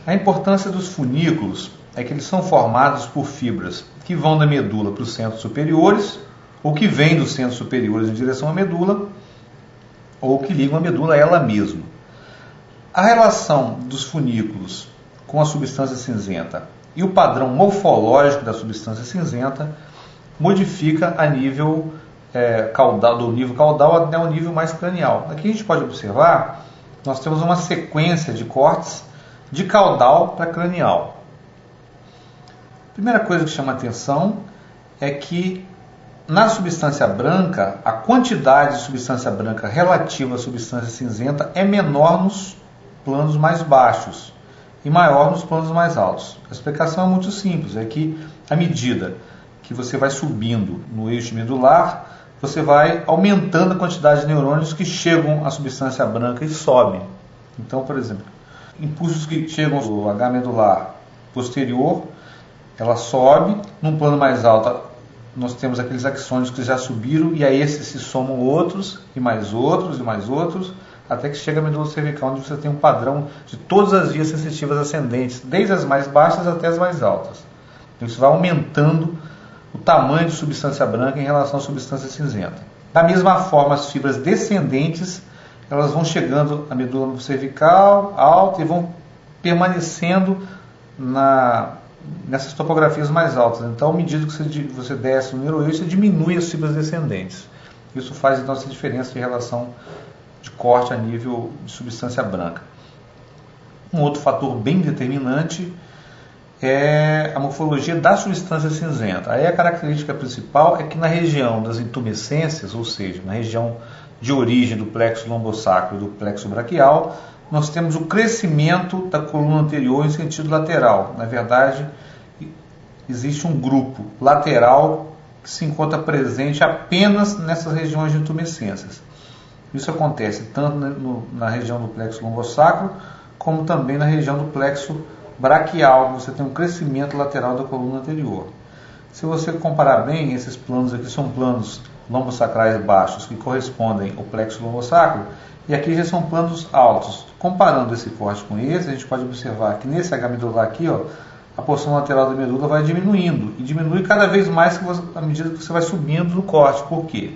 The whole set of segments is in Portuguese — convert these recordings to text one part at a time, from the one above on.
A importância dos funículos é que eles são formados por fibras que vão da medula para os centros superiores, ou que vêm dos centros superiores em direção à medula, ou que ligam a medula a ela mesma. A relação dos funículos com a substância cinzenta e o padrão morfológico da substância cinzenta modifica a nível caudal, do nível caudal até o nível mais cranial. Aqui a gente pode observar, nós temos uma sequência de cortes de caudal para cranial. A primeira coisa que chama a atenção é que na substância branca, a quantidade de substância branca relativa à substância cinzenta é menor nos planos mais baixos e maior nos planos mais altos. A explicação é muito simples, é que à medida que você vai subindo no eixo medular, você vai aumentando a quantidade de neurônios que chegam à substância branca e sobem. Então, por exemplo, impulsos que chegam ao H medular posterior, ela sobe, num plano mais alto nós temos aqueles axônios que já subiram e a esses se somam outros, e mais outros, e mais outros, até que chega a medula cervical, onde você tem um padrão de todas as vias sensitivas ascendentes, desde as mais baixas até as mais altas. Então isso vai aumentando o tamanho de substância branca em relação à substância cinzenta. Da mesma forma, as fibras descendentes, elas vão chegando à medula cervical, alta, e vão permanecendo nessas topografias mais altas. Então, à medida que você desce no neuroeixo, você diminui as fibras descendentes. Isso faz, então, essa diferença de relação de corte a nível de substância branca. Um outro fator bem determinante é a morfologia da substância cinzenta. Aí a característica principal é que na região das intumescências, ou seja, na região de origem do plexo lombosacro e do plexo braquial, nós temos o crescimento da coluna anterior em sentido lateral. Na verdade, existe um grupo lateral que se encontra presente apenas nessas regiões de intumescências. Isso acontece tanto na região do plexo lombosacro, como também na região do plexo braquial. Você tem um crescimento lateral da coluna anterior. Se você comparar bem, esses planos aqui são planos lombosacrais baixos que correspondem ao plexo lombosacro, e aqui já são planos altos. Comparando esse corte com esse, a gente pode observar que nesse H medular aqui, a porção lateral da medula vai diminuindo, e diminui cada vez mais à medida que você vai subindo no corte. Por quê?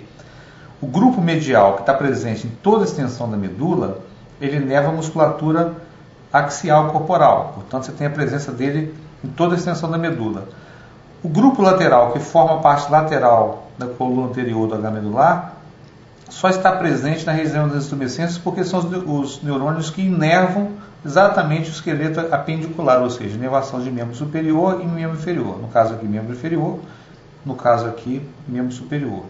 O grupo medial que está presente em toda a extensão da medula, ele inerva a musculatura axial corporal. Portanto, você tem a presença dele em toda a extensão da medula. O grupo lateral, que forma a parte lateral da coluna anterior do H medular, só está presente na região das intumescências porque são os neurônios que inervam exatamente o esqueleto apendicular, ou seja, inervação de membro superior e membro inferior. No caso aqui, membro inferior, no caso aqui, membro superior.